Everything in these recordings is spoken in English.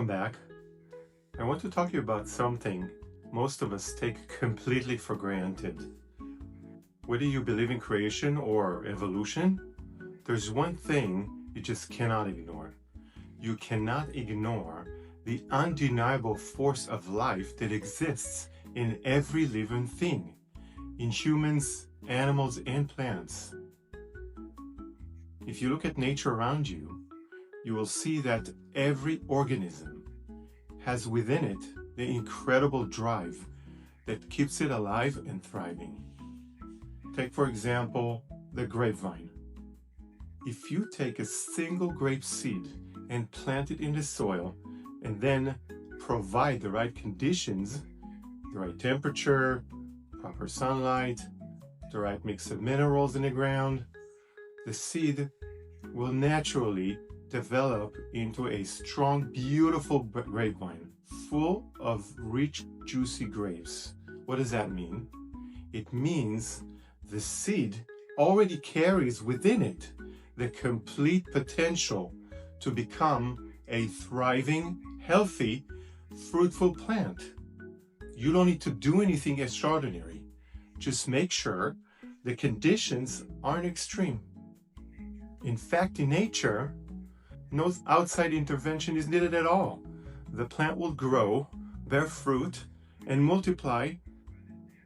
Welcome back. I want to talk to you about something most of us take completely for granted. Whether you believe in creation or evolution, there's one thing you just cannot ignore. You cannot ignore the undeniable force of life that exists in every living thing, in humans, animals, and plants. If you look at nature around you, you will see that every organism has within it the incredible drive that keeps it alive and thriving. Take, for example, the grapevine. If you take a single grape seed and plant it in the soil and then provide the right conditions, the right temperature, proper sunlight, the right mix of minerals in the ground, the seed will naturally develop into a strong, beautiful grapevine full of rich, juicy grapes. What does that mean? It means the seed already carries within it the complete potential to become a thriving, healthy, fruitful plant. You don't need to do anything extraordinary. Just make sure the conditions aren't extreme. In fact, in nature, no outside intervention is needed at all. The plant will grow, bear fruit, and multiply,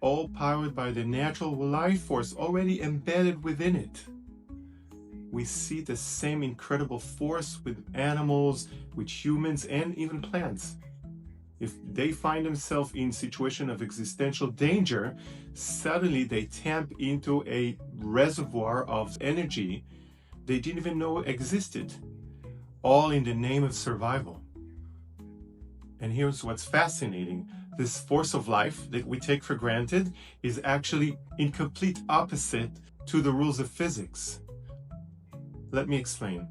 all powered by the natural life force already embedded within it. We see the same incredible force with animals, with humans, and even plants. If they find themselves in a situation of existential danger, suddenly they tap into a reservoir of energy they didn't even know existed, all in the name of survival. And here's what's fascinating. This force of life that we take for granted is actually in complete opposite to the rules of physics. Let me explain.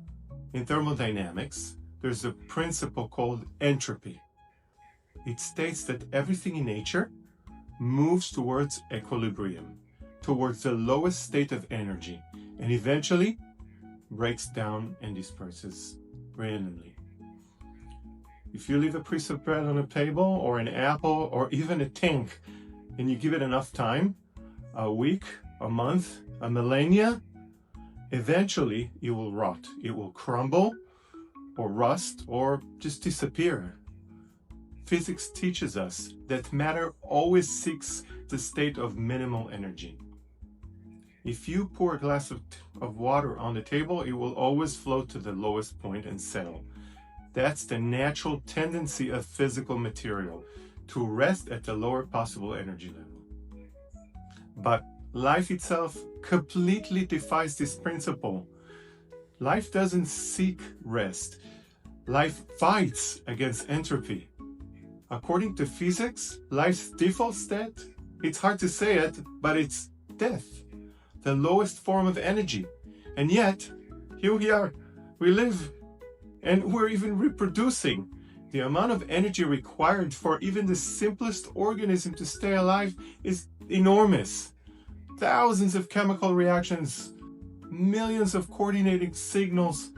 In thermodynamics, there's a principle called entropy. It states that everything in nature moves towards equilibrium, towards the lowest state of energy, and eventually breaks down and disperses randomly. If you leave a piece of bread on a table or an apple or even a tank and you give it enough time, a week, a month, a millennia, eventually it will rot. It will crumble or rust or just disappear. Physics teaches us that matter always seeks the state of minimal energy. If you pour a glass of water on the table, it will always float to the lowest point and settle. That's the natural tendency of physical material, to rest at the lower possible energy level. But life itself completely defies this principle. Life doesn't seek rest. Life fights against entropy. According to physics, life's default state, it's hard to say it, but it's death, the lowest form of energy. And yet, here we are, we live, and we're even reproducing. The amount of energy required for even the simplest organism to stay alive is enormous. Thousands of chemical reactions, millions of coordinating signals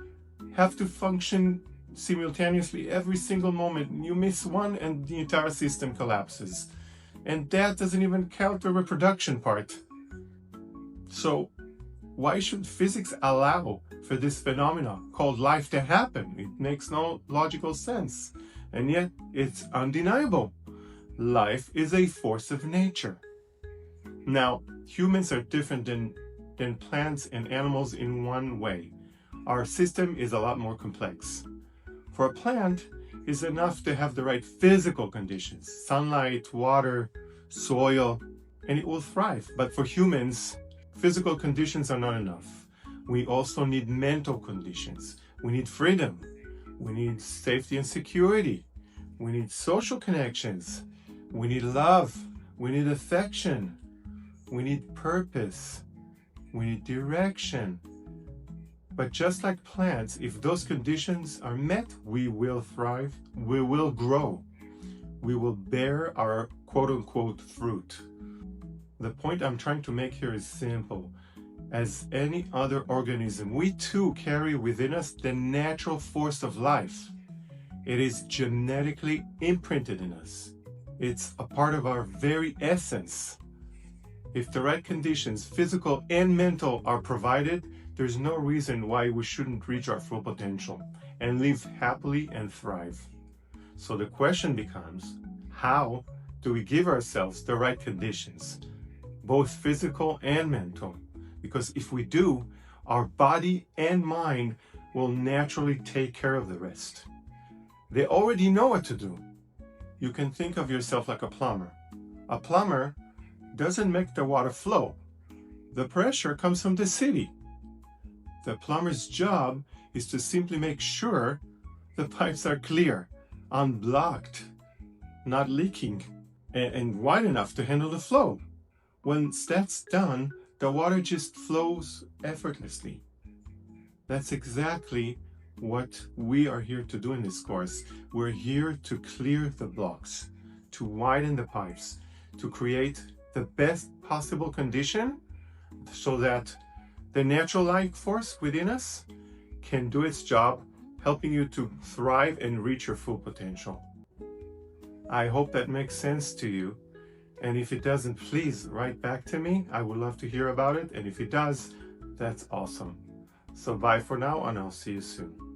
have to function simultaneously every single moment. You miss one and the entire system collapses. And that doesn't even count the reproduction part. So why should physics allow for this phenomenon called life to happen? It makes no logical sense. And yet it's undeniable. Life is a force of nature. Now, humans are different than plants and animals in one way. Our system is a lot more complex. For a plant, it's enough to have the right physical conditions, sunlight, water, soil, and it will thrive. But for humans, physical conditions are not enough. We also need mental conditions. We need freedom. We need safety and security. We need social connections. We need love. We need affection. We need purpose. We need direction. But just like plants, if those conditions are met, we will thrive, we will grow, we will bear our quote-unquote fruit. The point I'm trying to make here is simple. As any other organism, we too carry within us the natural force of life. It is genetically imprinted in us. It's a part of our very essence. If the right conditions, physical and mental, are provided, there's no reason why we shouldn't reach our full potential and live happily and thrive. So the question becomes, how do we give ourselves the right conditions, both physical and mental? Because if we do, our body and mind will naturally take care of the rest. They already know what to do. You can think of yourself like a plumber. A plumber doesn't make the water flow. The pressure comes from the city. The plumber's job is to simply make sure the pipes are clear, unblocked, not leaking, and wide enough to handle the flow. When that's done, the water just flows effortlessly. That's exactly what we are here to do in this course. We're here to clear the blocks, to widen the pipes, to create the best possible condition so that the natural life force within us can do its job, helping you to thrive and reach your full potential. I hope that makes sense to you. And if it doesn't, please write back to me. I would love to hear about it. And if it does, that's awesome. So bye for now, and I'll see you soon.